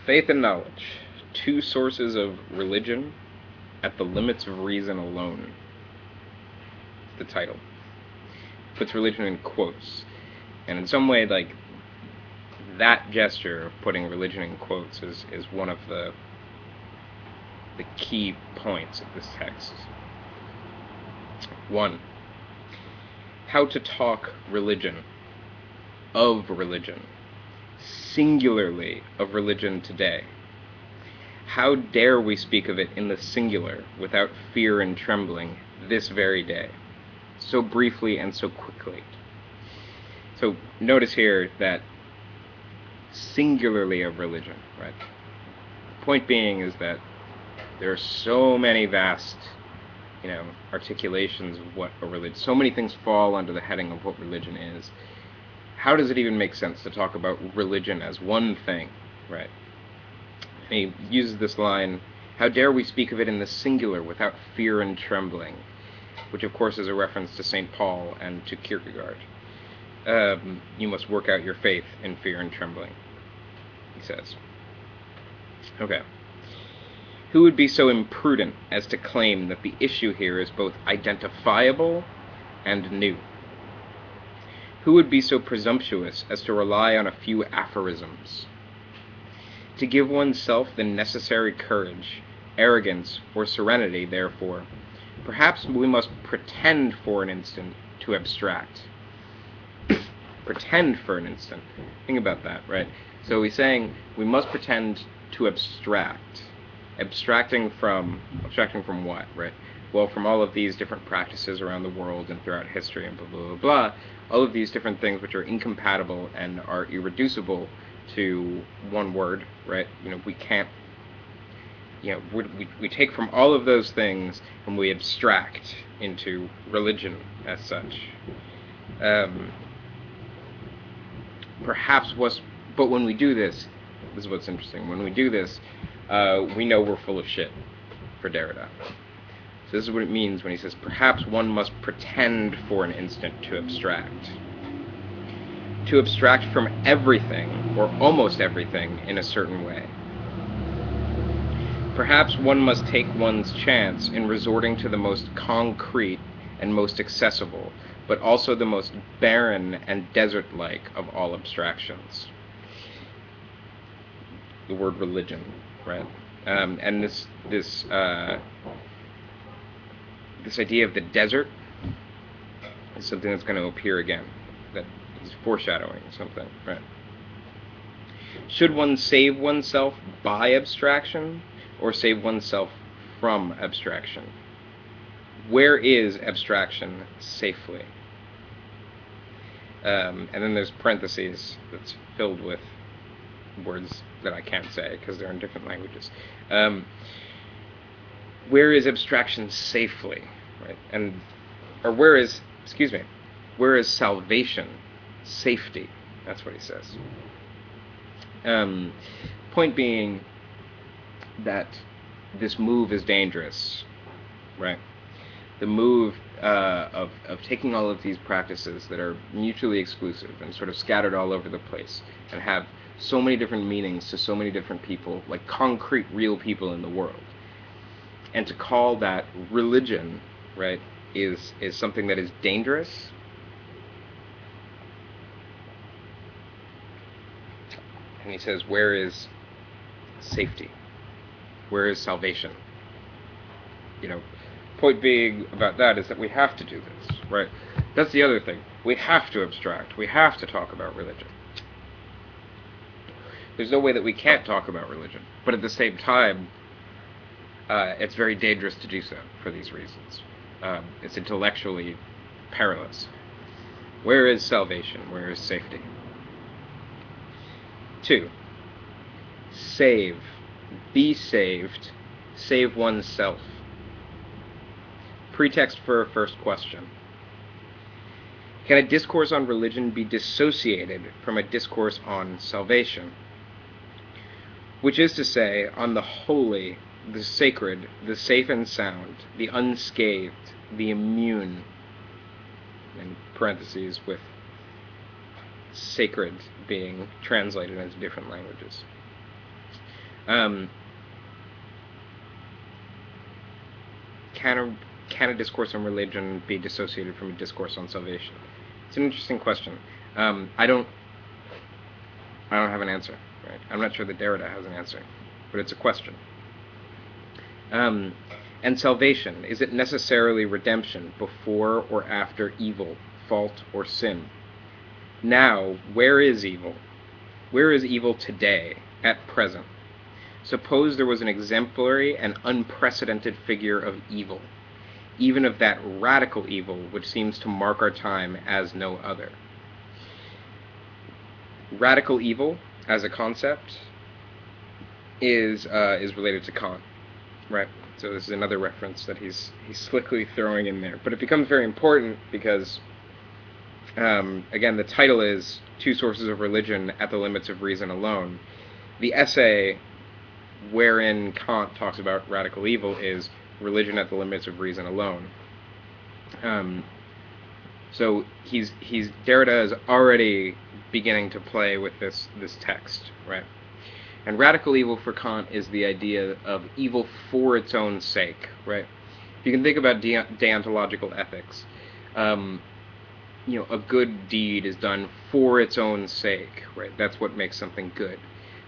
Faith and knowledge, two sources of religion at the limits of reason alone. The title puts religion in quotes, and in some way, like, that gesture of putting religion in quotes is one of the key points of this text. 1. How to talk religion, of religion, singularly of religion today. How dare we speak of it in the singular without fear and trembling this very day, so briefly and so quickly. So notice here that singularly of religion, right? The point being is that there are so many vast, articulations of what a religion, so many things fall under the heading of what religion is. How does it even make sense to talk about religion as one thing, right? And he uses this line, how dare we speak of it in the singular without fear and trembling, which of course is a reference to St. Paul and to Kierkegaard. You must work out your faith in fear and trembling, he says. Okay. Who would be so imprudent as to claim that the issue here is both identifiable and new? Who would be so presumptuous as to rely on a few aphorisms? To give oneself the necessary courage, arrogance, or serenity, therefore, perhaps we must pretend for an instant to abstract. Pretend for an instant. Think about that, right? So he's saying we must pretend to abstract. Abstracting from what, right? Well, from all of these different practices around the world and throughout history and blah, blah, blah, blah. All of these different things which are incompatible and are irreducible to one word, right? We can't, we take from all of those things and we abstract into religion as such. But when we do this is what's interesting. When we do this, we know we're full of shit, for Derrida. So this is what it means when he says, perhaps one must pretend for an instant to abstract. To abstract from everything, or almost everything, in a certain way. Perhaps one must take one's chance in resorting to the most concrete and most accessible, but also the most barren and desert-like of all abstractions. The word religion, right? And this idea of the desert is something that's going to appear again, that he's foreshadowing something, right? Should one save oneself by abstraction, or save oneself from abstraction? Where is abstraction safely? And then there's parentheses that's filled with words that I can't say because they're in different languages. Where is abstraction safely, right? Where is salvation safety? That's what he says. Point being that this move is dangerous, right? The move of taking all of these practices that are mutually exclusive and sort of scattered all over the place and have so many different meanings to so many different people, like concrete, real people in the world. And to call that religion, right, is something that is dangerous. And he says, where is safety? Where is salvation? Point being about that is that we have to do this, right? That's the other thing. We have to abstract. We have to talk about religion. There's no way that we can't talk about religion. But at the same time, it's very dangerous to do so for these reasons. It's intellectually perilous. Where is salvation? Where is safety? 2. Save. Be saved. Save oneself. Pretext for a first question. Can a discourse on religion be dissociated from a discourse on salvation? Which is to say, on the holy, the sacred, the safe and sound, the unscathed, the immune, in parentheses with sacred being translated into different languages. Um, can a discourse on religion be dissociated from a discourse on salvation? It's an interesting question. I don't have an answer. Right? I'm not sure that Derrida has an answer, but it's a question. And salvation, is it necessarily redemption before or after evil, fault, or sin? Now, where is evil? Where is evil today, at present? Suppose there was an exemplary and unprecedented figure of evil, even of that radical evil which seems to mark our time as no other. Radical evil, as a concept, is related to Kant, right? So this is another reference that he's slickly throwing in there. But it becomes very important because, again, the title is Two Sources of Religion at the Limits of Reason Alone. The essay wherein Kant talks about radical evil is Religion at the Limits of Reason Alone. So Derrida is already beginning to play with this text, right? And radical evil for Kant is the idea of evil for its own sake, right? If you can think about deontological ethics, a good deed is done for its own sake, right? That's what makes something good.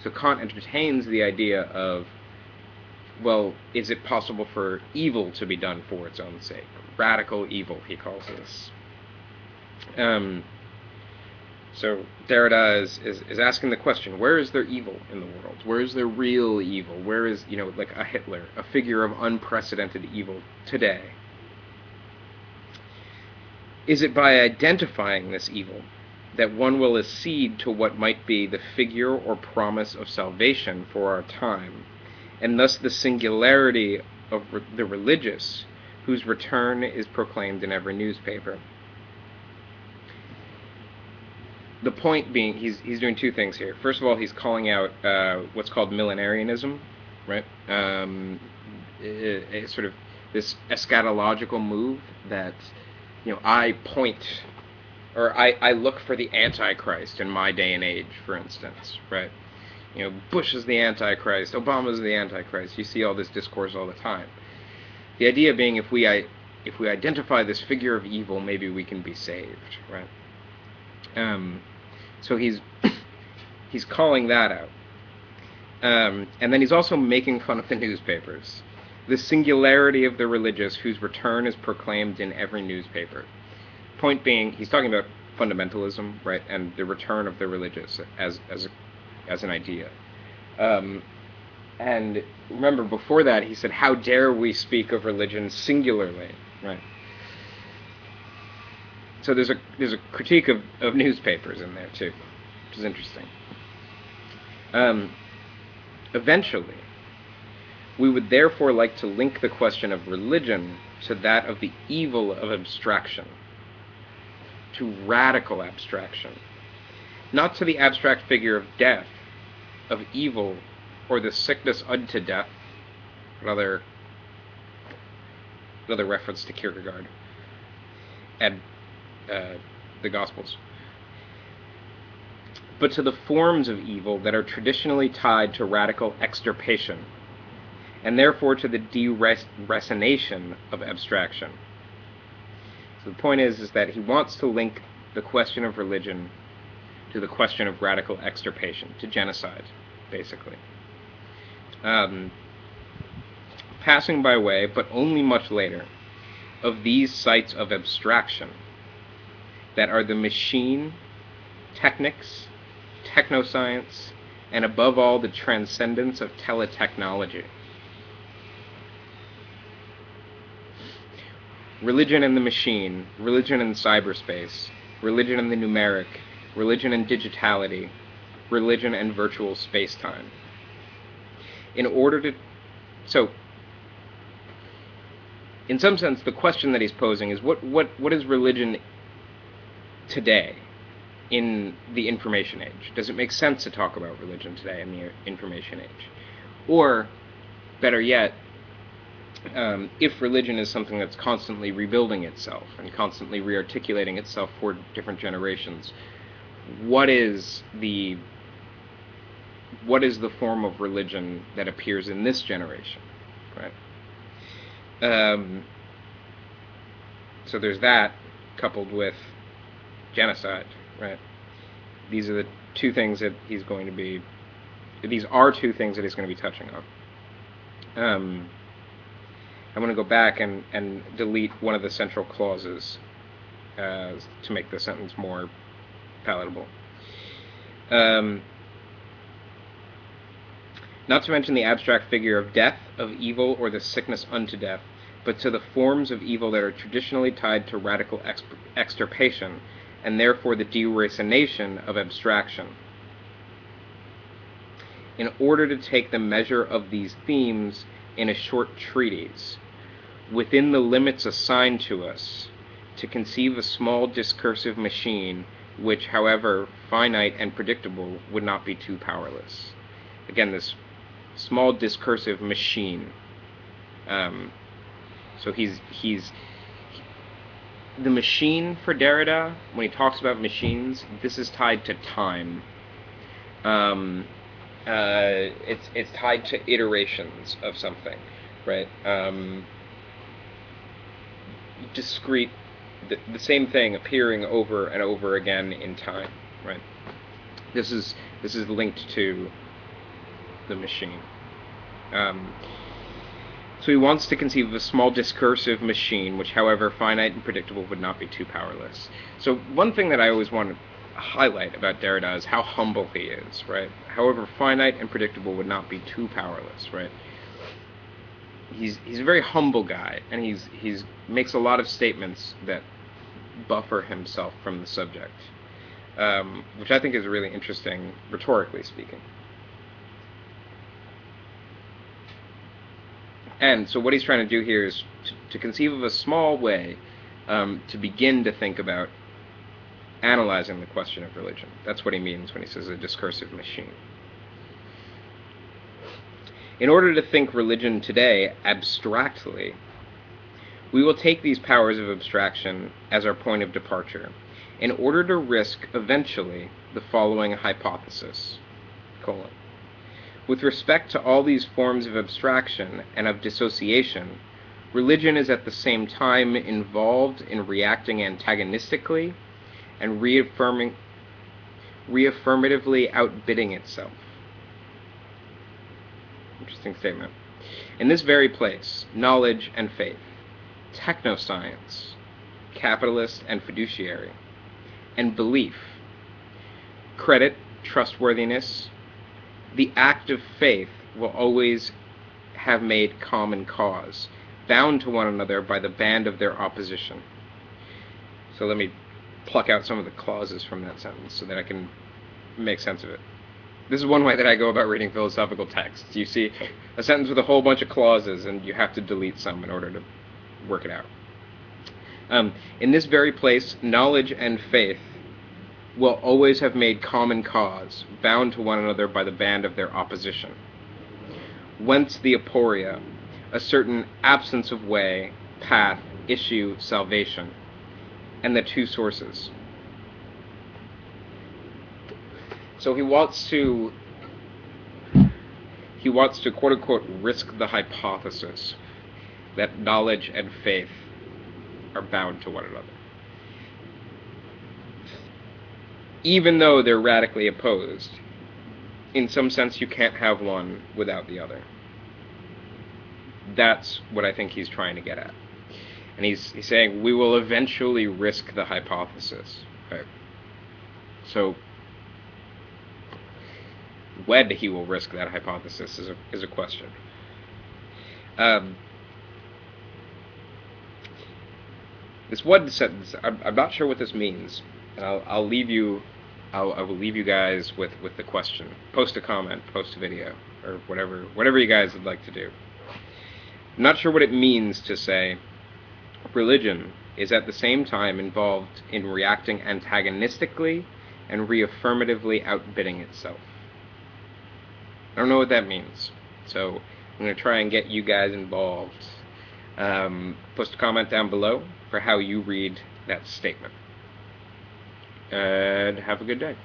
So Kant entertains the idea of, well, is it possible for evil to be done for its own sake? Radical evil, he calls this. So Derrida is asking the question, where is there evil in the world? Where is there real evil? Where is, like a Hitler, a figure of unprecedented evil today? Is it by identifying this evil that one will accede to what might be the figure or promise of salvation for our time, and thus the singularity of the religious, whose return is proclaimed in every newspaper? The point being, he's doing two things here. First of all, he's calling out what's called millenarianism, right? A sort of this eschatological move that, I point, or I look for the Antichrist in my day and age, for instance, right? Bush is the Antichrist, Obama is the Antichrist. You see all this discourse all the time. The idea being, if we identify this figure of evil, maybe we can be saved, right? So he's calling that out, and then he's also making fun of the newspapers, the singularity of the religious, whose return is proclaimed in every newspaper. Point being, he's talking about fundamentalism, right, and the return of the religious as an idea. And remember, before that, he said, "How dare we speak of religion singularly?" Right. So there's a critique of newspapers in there too, which is interesting. Eventually, we would therefore like to link the question of religion to that of the evil of abstraction, to radical abstraction, not to the abstract figure of death, of evil, or the sickness unto death, another reference to Kierkegaard, and the Gospels, but to the forms of evil that are traditionally tied to radical extirpation, and therefore to the deracination of abstraction. So the point is that he wants to link the question of religion to the question of radical extirpation, to genocide, basically. Passing by way, but only much later, of these sites of abstraction, that are the machine, technics, technoscience, and above all the transcendence of teletechnology. Religion and the machine, religion and cyberspace, religion and the numeric, religion and digitality, religion and virtual space-time. So, in some sense, the question that he's posing is, what is religion today in the information age? Does it make sense to talk about religion today in the information age? Or, better yet, if religion is something that's constantly rebuilding itself and constantly rearticulating itself for different generations, what is the what is the form of religion that appears in this generation, right? So there's that, coupled with genocide, right? These are the two things that he's going to be. These are two things that he's going to be touching on. I'm going to go back and delete one of the central clauses to make the sentence more palatable. Not to mention the abstract figure of death, of evil, or the sickness unto death, but to the forms of evil that are traditionally tied to radical extirpation, and therefore the deracination of abstraction. In order to take the measure of these themes in a short treatise, within the limits assigned to us, to conceive a small discursive machine which, however finite and predictable, would not be too powerless. Again, this small discursive machine. So he's the machine for Derrida. When he talks about machines, this is tied to time. It's tied to iterations of something, right? Discrete, the same thing appearing over and over again in time, right? This is linked to the machine. So he wants to conceive of a small discursive machine, which, however finite and predictable, would not be too powerless. So one thing that I always want to highlight about Derrida is how humble he is, right? However finite and predictable would not be too powerless, right? He's a very humble guy, and he's makes a lot of statements that buffer himself from the subject, which I think is really interesting, rhetorically speaking. And so what he's trying to do here is to conceive of a small way to begin to think about analyzing the question of religion. That's what he means when he says a discursive machine. In order to think religion today abstractly, we will take these powers of abstraction as our point of departure, in order to risk eventually the following hypothesis, : with respect to all these forms of abstraction and of dissociation, religion is at the same time involved in reacting antagonistically and reaffirmatively outbidding itself. Interesting statement. In this very place, knowledge and faith, technoscience, capitalist and fiduciary, and belief, credit, trustworthiness, the act of faith will always have made common cause, bound to one another by the band of their opposition. So let me pluck out some of the clauses from that sentence so that I can make sense of it. This is one way that I go about reading philosophical texts. You see a sentence with a whole bunch of clauses, and you have to delete some in order to work it out. In this very place, knowledge and faith will always have made common cause, bound to one another by the band of their opposition. Whence the aporia, a certain absence of way, path, issue, salvation, and the two sources. So he wants to quote unquote risk the hypothesis that knowledge and faith are bound to one another, even though they're radically opposed. In some sense, you can't have one without the other. That's what I think he's trying to get at. And he's saying we will eventually risk the hypothesis. Right? So when he will risk that hypothesis is a question. This one sentence, I'm not sure what this means, and I will leave you guys with the question. Post a comment, post a video, or whatever you guys would like to do. I'm not sure what it means to say religion is at the same time involved in reacting antagonistically and reaffirmatively outbidding itself. I don't know what that means, so I'm going to try and get you guys involved. Post a comment down below for how you read that statement. And have a good day.